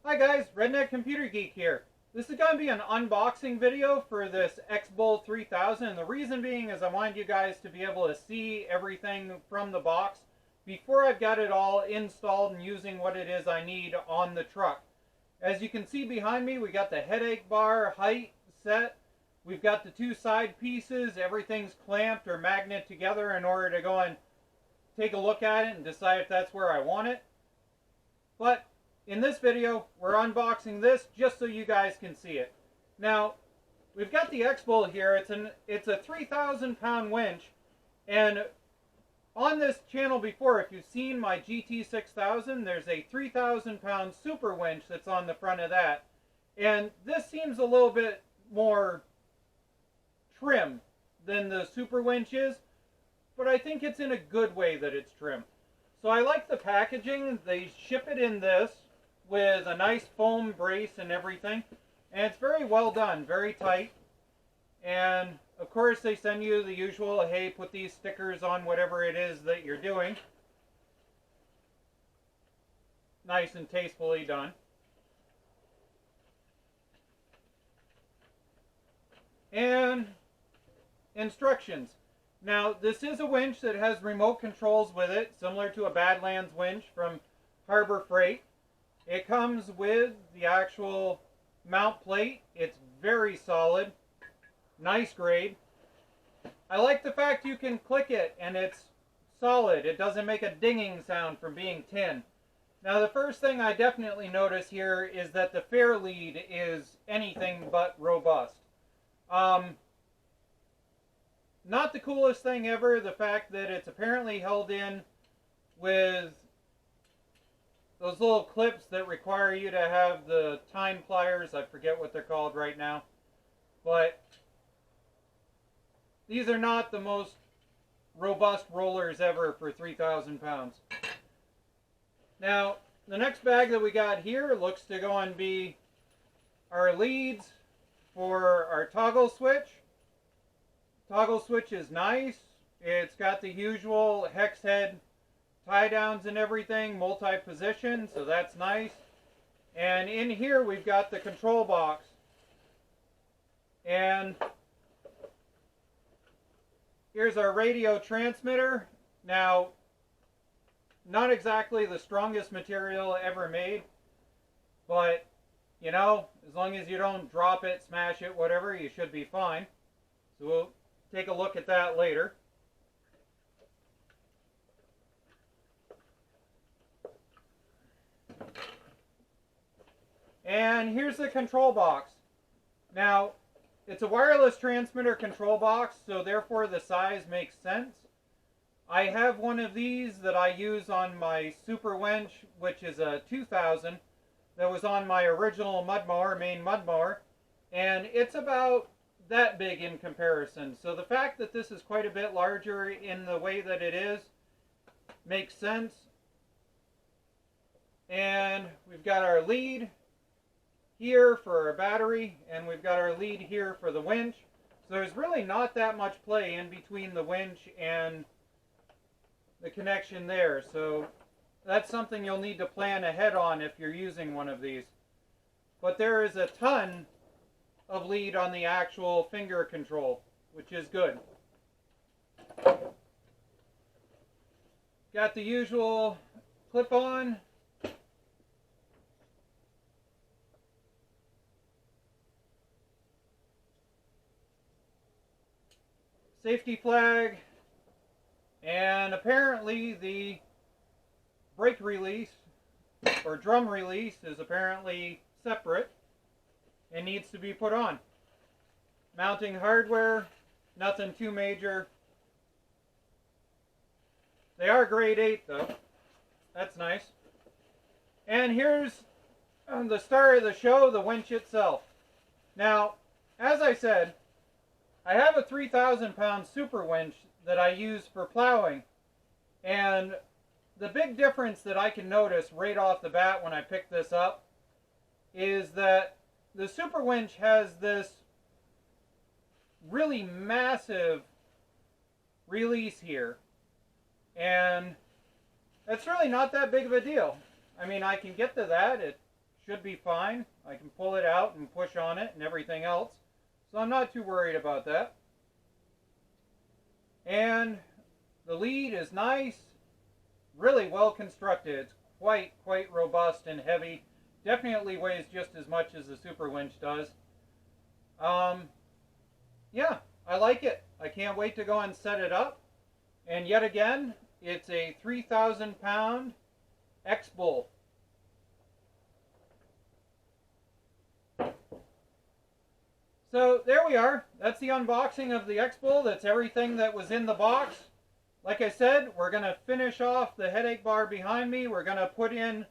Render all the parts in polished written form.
Hi guys, Redneck Computer Geek here. This is going to be an unboxing video for this X-Bolt 3000, and the reason being is I wanted you guys to be able to see everything from the box before I've got it all installed and using what it is I need on the truck. As you can see behind me, we got the headache bar height set. We've got the two side pieces. Everything's clamped or magnet together in order to go and take a look at it and decide if that's where I want it. But in this video, we're unboxing this just so you guys can see it. Now, we've got the X-Bolt here. It's a 3,000 pound winch, and on this channel before, if you've seen my GT6000, there's a 3,000 pound super winch that's on the front of that. And this seems a little bit more trim than the super winch is, but I think it's in a good way that it's trim. So I like the packaging. They ship it in this with a nice foam brace and everything, and it's very well done, very tight. And of course they send you the usual, hey, put these stickers on whatever it is that you're doing. Nice and tastefully done. And instructions. Now, this is a winch that has remote controls with it, similar to a Badlands winch from Harbor Freight. It comes with the actual mount plate. It's very solid, nice grade. I like the fact you can click it and it's solid. It doesn't make a dinging sound from being tin. Now, the first thing I definitely notice here is that the Fairlead is anything but robust. Not the coolest thing ever, the fact that it's apparently held in with those little clips that require you to have the time pliers. I forget what they're called right now. But these are not the most robust rollers ever for 3,000 pounds. Now, the next bag that we got here looks to go and be our leads for our toggle switch. Toggle switch is nice. It's got the usual hex head tie downs and everything, multi-position, so that's nice. And in here we've got the control box. And here's our radio transmitter. Now, not exactly the strongest material ever made, but you know, as long as you don't drop it, smash it, whatever, you should be fine. So we'll take a look at that later. And here's the control box. Now, it's a wireless transmitter control box, so therefore the size makes sense. I have one of these that I use on my super winch, which is a 2000, that was on my original mud mower, main mud mower, and it's about that big in comparison. So the fact that this is quite a bit larger in the way that it is makes sense. And we've got our lead here for our battery, and we've got our lead here for the winch. So there's really not that much play in between the winch and the connection there. So that's something you'll need to plan ahead on if you're using one of these. But there is a ton of lead on the actual finger control, which is good. Got the usual clip-on. Safety flag, and apparently the brake release or drum release is apparently separate and needs to be put on. Mounting hardware, nothing too major. They are grade 8 though. That's nice. And here's the star of the show, the winch itself. Now, as I said, I have a 3,000 pound super winch that I use for plowing, and the big difference that I can notice right off the bat when I pick this up is that the super winch has this really massive release here, and it's really not that big of a deal. I mean, I can get to that, it should be fine. I can pull it out and push on it and everything else. So I'm not too worried about that. And the lead is nice, really well constructed. It's quite robust and heavy. Definitely weighs just as much as the Super Winch does. Yeah, I like it. I can't wait to go and set it up. And yet again, it's a 3,000 pound X-Bull. So there we are. That's the unboxing of the X-Bull. That's everything that was in the box. Like I said, we're going to finish off the headache bar behind me. We're going to put in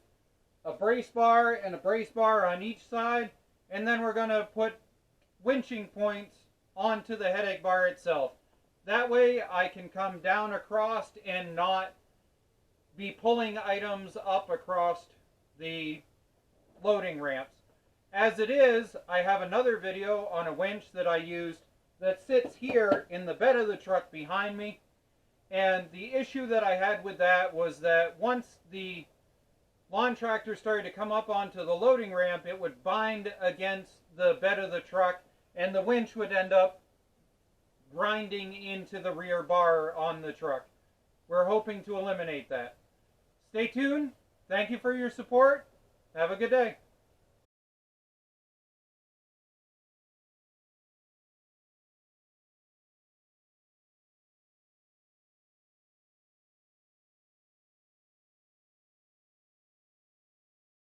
a brace bar and a brace bar on each side. And then we're going to put winching points onto the headache bar itself. That way I can come down across and not be pulling items up across the loading ramps. As it is, I have another video on a winch that I used that sits here in the bed of the truck behind me. And the issue that I had with that was that once the lawn tractor started to come up onto the loading ramp, it would bind against the bed of the truck and the winch would end up grinding into the rear bar on the truck. We're hoping to eliminate that. Stay tuned. Thank you for your support. Have a good day.